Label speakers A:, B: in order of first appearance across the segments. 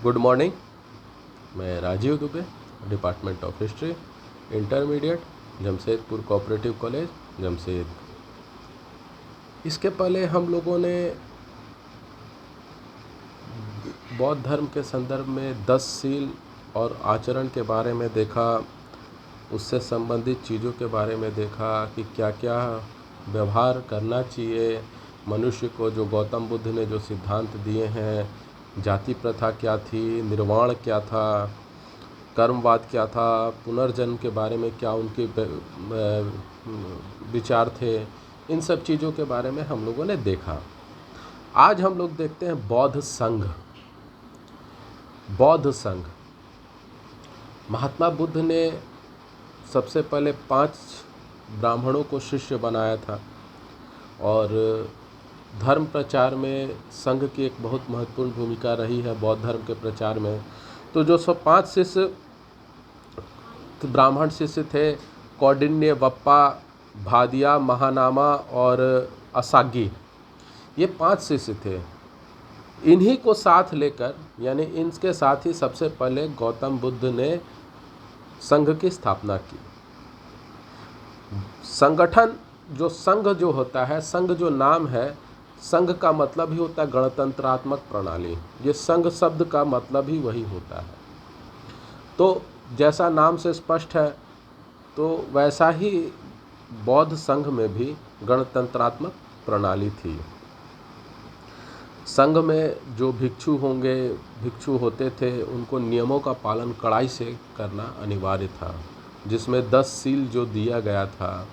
A: Good morning. मैं Rajeev Dubey, department of history, intermediate, Jamshedpur cooperative college, Jamshed. इसके पहले हम लोगों ने बौद्ध धर्म के संदर्भ में 10 सील और आचरण के बारे में देखा, उससे संबंधित चीज़ों के बारे में देखा कि क्या क्या व्यवहार करना चाहिए मनुष्य को। जो गौतम बुद्ध ने जो सिद्धांत दिए हैं, जाति प्रथा क्या थी, निर्वाण क्या था, कर्मवाद क्या था, पुनर्जन्म के बारे में क्या उनके विचार थे, इन सब चीज़ों के बारे में हम लोगों ने देखा। आज हम लोग देखते हैं बौद्ध संघ। बौद्ध संघ, महात्मा बुद्ध ने सबसे पहले 5 ब्राह्मणों को शिष्य बनाया था और धर्म प्रचार में संघ की एक बहुत महत्वपूर्ण भूमिका रही है बौद्ध धर्म के प्रचार में। तो जो 5 शिष्य ब्राह्मण शिष्य थे, कौंडिन्य, बप्पा, भादिया, महानामा और असागी, ये 5 शिष्य थे। इन्हीं को साथ लेकर, यानी इनके साथ ही सबसे पहले गौतम बुद्ध ने संघ की स्थापना की। संगठन, जो संघ जो होता है, संघ जो नाम है, संघ का मतलब ही होता है गणतंत्रात्मक प्रणाली। ये संघ शब्द का मतलब ही वही होता है। तो जैसा नाम से स्पष्ट है, तो वैसा ही बौद्ध संघ में भी गणतंत्रात्मक प्रणाली थी। संघ में जो भिक्षु होते थे, उनको नियमों का पालन कड़ाई से करना अनिवार्य था, जिसमें 10 सील जो दिया गया था,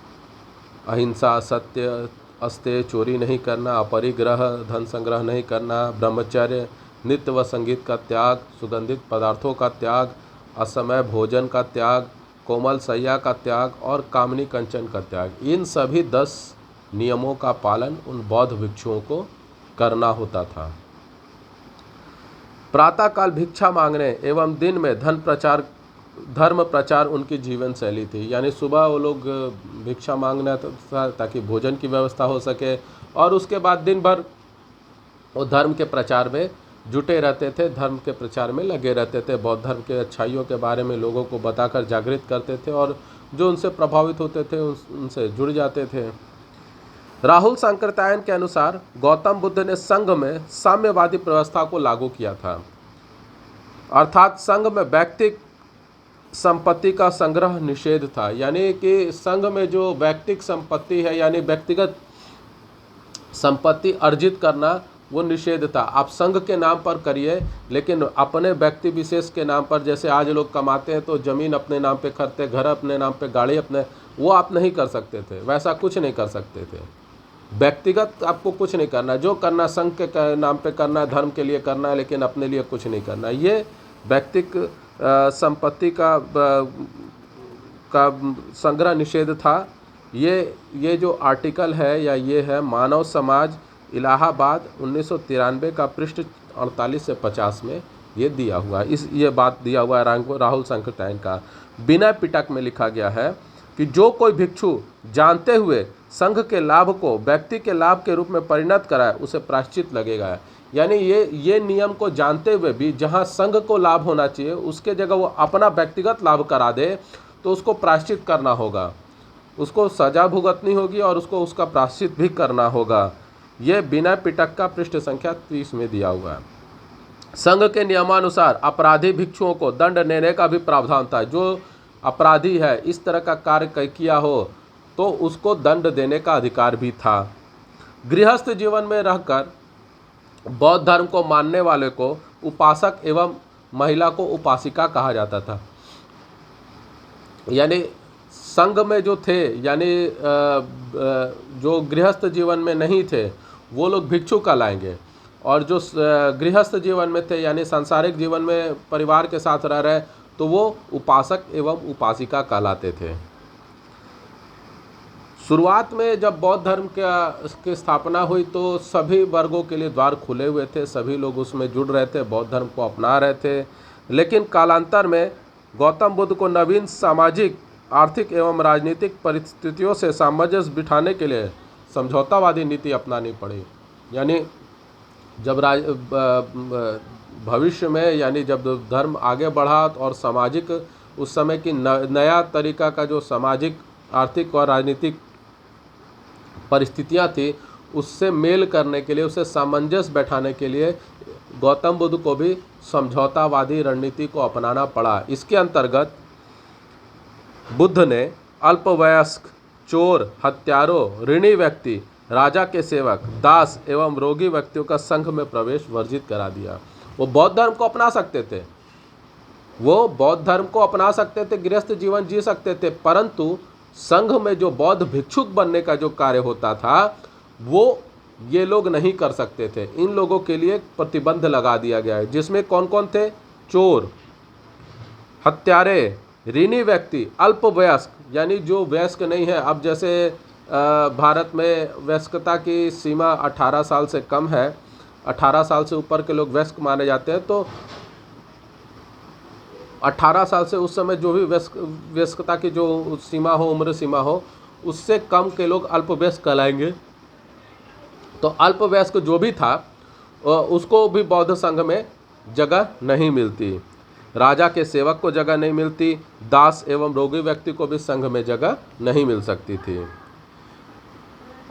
A: अहिंसा, सत्य, अस्तेय, चोरी नहीं करना, अपरिग्रह, धन संग्रह नहीं करना, ब्रह्मचर्य, नृत्य व संगीत का त्याग, सुगंधित पदार्थों का त्याग, असमय भोजन का त्याग, कोमल शैया का त्याग और कामनी कंचन का त्याग, इन सभी 10 नियमों का पालन उन बौद्ध भिक्षुओं को करना होता था। प्रातःकाल भिक्षा मांगने एवं दिन में धर्म प्रचार उनकी जीवन शैली थी। यानी सुबह वो लोग भिक्षा मांगना था ताकि भोजन की व्यवस्था हो सके, और उसके बाद दिन भर वो धर्म के प्रचार में जुटे रहते थे, धर्म के प्रचार में लगे रहते थे, बौद्ध धर्म के अच्छाइयों के बारे में लोगों को बताकर जागृत करते थे, और जो उनसे प्रभावित होते थे उनसे जुड़ जाते थे। राहुल सांकृत्यायन के अनुसार गौतम बुद्ध ने संघ में साम्यवादी व्यवस्था को लागू किया था, अर्थात संघ में व्यक्तिक संपत्ति का संग्रह निषेध था। यानी कि संघ में जो व्यक्तिक संपत्ति है, यानी व्यक्तिगत संपत्ति अर्जित करना, वो निषेध था। आप संघ के नाम पर करिए, लेकिन अपने व्यक्ति विशेष के नाम पर, जैसे आज लोग कमाते हैं तो ज़मीन अपने नाम पे खरीदते, घर अपने नाम पे, गाड़ी अपने, वो आप नहीं कर सकते थे। वैसा कुछ नहीं कर सकते थे। व्यक्तिगत आपको कुछ नहीं करना, जो करना संघ के नाम पे करना है, धर्म के लिए करना है, लेकिन अपने लिए कुछ नहीं करना। ये व्यक्तिक संपत्ति का संग्रह निषेध था। ये जो आर्टिकल है, या ये है मानव समाज, इलाहाबाद 1993 का पृष्ठ 48 से 50 में ये दिया हुआ है। ये बात दिया हुआ है राहुल सांकृत्यायन का। बिना पिटक में लिखा गया है कि जो कोई भिक्षु जानते हुए संघ के लाभ को व्यक्ति के लाभ के रूप में परिणत कराए, उसे प्रायश्चित लगेगा। यानी ये नियम को जानते हुए भी जहां संघ को लाभ होना चाहिए, उसके जगह वो अपना व्यक्तिगत लाभ करा दे, तो उसको प्रायश्चित करना होगा, उसको सजा भुगतनी होगी और उसको उसका प्रायश्चित भी करना होगा। ये बिना पिटक का पृष्ठ संख्या 30 में दिया हुआ है। संघ के नियमानुसार अपराधी भिक्षुओं को दंड देने का भी प्रावधान था। जो अपराधी है, इस तरह का कार्य किया हो, तो उसको दंड देने का अधिकार भी था। गृहस्थ जीवन में रहकर बौद्ध धर्म को मानने वाले को उपासक एवं महिला को उपासिका कहा जाता था। यानी संघ में जो थे, यानी जो गृहस्थ जीवन में नहीं थे, वो लोग भिक्षु कहलाएंगे, और जो गृहस्थ जीवन में थे, यानी सांसारिक जीवन में परिवार के साथ रह रहे, तो वो उपासक एवं उपासिका कहलाते थे। शुरुआत में जब बौद्ध धर्म की स्थापना हुई, तो सभी वर्गों के लिए द्वार खुले हुए थे, सभी लोग उसमें जुड़ रहे थे, बौद्ध धर्म को अपना रहे थे। लेकिन कालांतर में गौतम बुद्ध को नवीन सामाजिक, आर्थिक एवं राजनीतिक परिस्थितियों से सामंजस्य बिठाने के लिए समझौतावादी नीति अपनानी पड़ी। यानी जब भविष्य में यानी जब धर्म आगे बढ़ा और सामाजिक उस समय की नया तरीका का जो सामाजिक आर्थिक और राजनीतिक परिस्थितियां थी उससे मेल करने के लिए, उससे सामंजस्य बैठाने के लिए गौतम बुद्ध को भी समझौतावादी रणनीति को अपनाना पड़ा। इसके अंतर्गत बुद्ध ने अल्पवयस्क, चोर, हत्यारों, ऋणी व्यक्ति, राजा के सेवक, दास एवं रोगी व्यक्तियों का संघ में प्रवेश वर्जित करा दिया। वो बौद्ध धर्म को अपना सकते थे, वो बौद्ध धर्म को अपना सकते थे, गृहस्थ जीवन जी सकते थे, परंतु संघ में जो बौद्ध भिक्षुक बनने का जो कार्य होता था वो ये लोग नहीं कर सकते थे। इन लोगों के लिए प्रतिबंध लगा दिया गया है, जिसमें कौन कौन थे? चोर, हत्यारे, ऋणी व्यक्ति, अल्पवयस्क यानी जो वयस्क नहीं है। अब जैसे भारत में वयस्कता की सीमा 18 साल से कम है, 18 साल से ऊपर के लोग वयस्क माने जाते हैं, तो 18 साल से उस समय जो भी वयस्कता की जो सीमा हो, उम्र सीमा हो, उससे कम के लोग अल्पवयस्क कहलाएंगे। तो अल्पवयस्क जो भी था उसको भी बौद्ध संघ में जगह नहीं मिलती, राजा के सेवक को जगह नहीं मिलती, दास एवं रोगी व्यक्ति को भी संघ में जगह नहीं मिल सकती थी।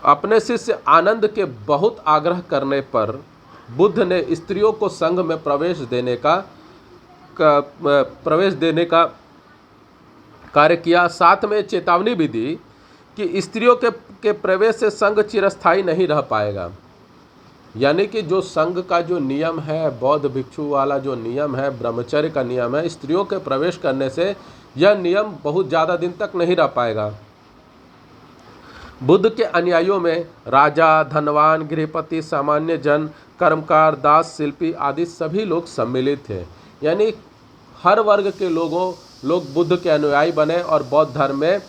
A: अपने शिष्य आनंद के बहुत आग्रह करने पर बुद्ध ने स्त्रियों को संघ में प्रवेश देने का कार्य किया। साथ में चेतावनी भी दी कि स्त्रियों के प्रवेश से संघ चिरस्थायी नहीं रह पाएगा। यानी कि जो संघ का जो नियम है, बौद्ध भिक्षु वाला जो नियम है, ब्रह्मचर्य का नियम है, स्त्रियों के प्रवेश करने से यह नियम बहुत ज़्यादा दिन तक नहीं रह पाएगा। बुद्ध के अनुयायियों में राजा, धनवान, गृहपति, सामान्य जन, कर्मकार, दास, शिल्पी आदि सभी लोग सम्मिलित थे। यानी हर वर्ग के लोग बुद्ध के अनुयायी बने और बौद्ध धर्म में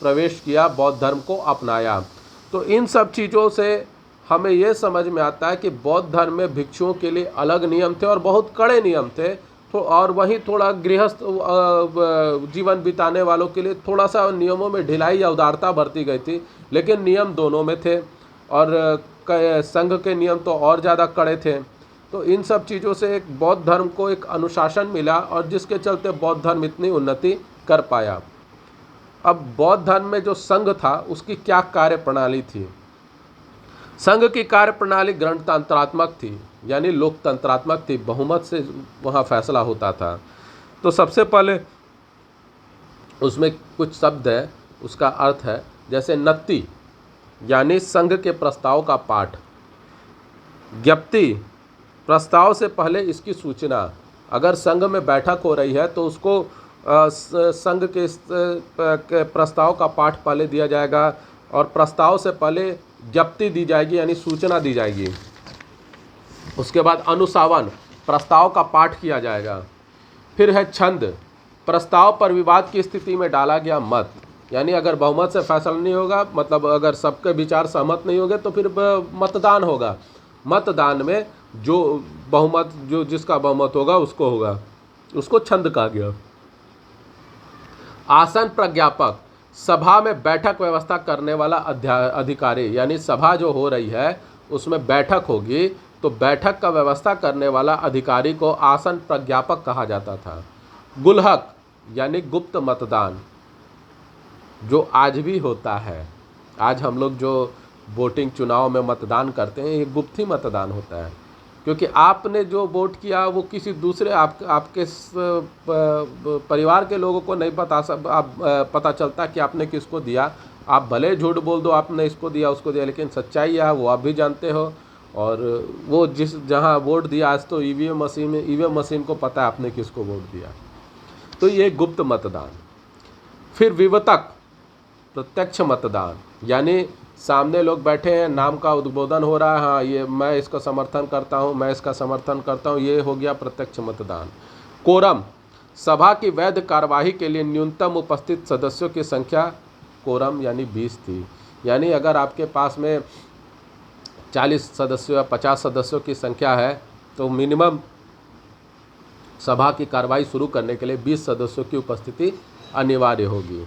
A: प्रवेश किया, बौद्ध धर्म को अपनाया। तो इन सब चीज़ों से हमें ये समझ में आता है कि बौद्ध धर्म में भिक्षुओं के लिए अलग नियम थे और बहुत कड़े नियम थे, तो और वहीं थोड़ा गृहस्थ जीवन बिताने वालों के लिए थोड़ा सा नियमों में ढिलाई या उदारता बरती गई थी, लेकिन नियम दोनों में थे। और संघ के नियम तो और ज़्यादा कड़े थे। तो इन सब चीज़ों से एक बौद्ध धर्म को एक अनुशासन मिला और जिसके चलते बौद्ध धर्म इतनी उन्नति कर पाया। अब बौद्ध धर्म में जो संघ था उसकी क्या कार्य प्रणाली थी? संघ की कार्य प्रणाली गणतंत्रात्मक थी, यानी लोकतंत्रात्मक थी, बहुमत से वहाँ फैसला होता था। तो सबसे पहले उसमें कुछ शब्द है, उसका अर्थ है जैसे नत्ति यानी संघ के प्रस्ताव का पाठ, ज्ञप्ति प्रस्ताव से पहले इसकी सूचना। अगर संघ में बैठक हो रही है तो उसको संघ के प्रस्ताव का पाठ पहले दिया जाएगा और प्रस्ताव से पहले ज्ञप्ति दी जाएगी यानी सूचना दी जाएगी। उसके बाद अनुसावन, प्रस्ताव का पाठ किया जाएगा। फिर है छंद, प्रस्ताव पर विवाद की स्थिति में डाला गया मत, यानी अगर बहुमत से फैसला नहीं होगा, मतलब अगर सबके विचार सहमत नहीं होंगे तो फिर मतदान होगा। मतदान में जो बहुमत, जो जिसका बहुमत होगा उसको होगा, उसको छंद कहा गया। आसन प्रज्ञापक, सभा में बैठक व्यवस्था करने वाला अधिकारी, यानी सभा जो हो रही है उसमें बैठक होगी तो बैठक का व्यवस्था करने वाला अधिकारी को आसन प्रज्ञापक कहा जाता था। गुल्हक यानी गुप्त मतदान, जो आज भी होता है। आज हम लोग जो वोटिंग चुनाव में मतदान करते हैं ये गुप्त ही मतदान होता है, क्योंकि आपने जो वोट किया वो किसी दूसरे आपके परिवार के लोगों को नहीं पता चलता कि आपने किसको दिया। आप भले झूठ बोल दो आपने इसको दिया उसको दिया, लेकिन सच्चाई यह है वो आप भी जानते हो। और वो जहां वोट दिया, आज तो ईवीएम मशीन को पता है आपने किसको वोट दिया। तो ये गुप्त मतदान। फिर विवतक, प्रत्यक्ष मतदान, यानी सामने लोग बैठे हैं, नाम का उद्बोधन हो रहा है, हाँ ये मैं इसका समर्थन करता हूँ, मैं इसका समर्थन करता हूँ, ये हो गया प्रत्यक्ष मतदान। कोरम, सभा की वैध कार्यवाही के लिए न्यूनतम उपस्थित सदस्यों की संख्या, कोरम यानी 20 थी। यानी अगर आपके पास में 40 सदस्यों या 50 सदस्यों की संख्या है तो मिनिमम सभा की कार्रवाई शुरू करने के लिए 20 सदस्यों की उपस्थिति अनिवार्य होगी।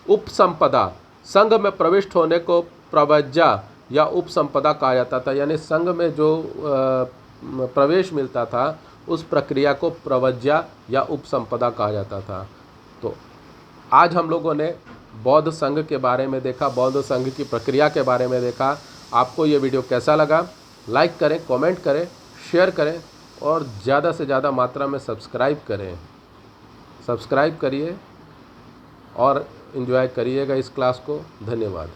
A: उपसंपदा, संघ में प्रविष्ट होने को प्रवज्जा या उपसंपदा कहा जाता था, यानी संघ में जो प्रवेश मिलता था उस प्रक्रिया को प्रव्रज्या या उपसंपदा कहा जाता था। तो आज हम लोगों ने बौद्ध संघ के बारे में देखा, बौद्ध संघ की प्रक्रिया के बारे में देखा। आपको ये वीडियो कैसा लगा? लाइक करें, कमेंट करें, शेयर करें और ज़्यादा से ज़्यादा मात्रा में सब्सक्राइब करें। सब्सक्राइब करिए और एंजॉय करिएगा इस क्लास को। धन्यवाद।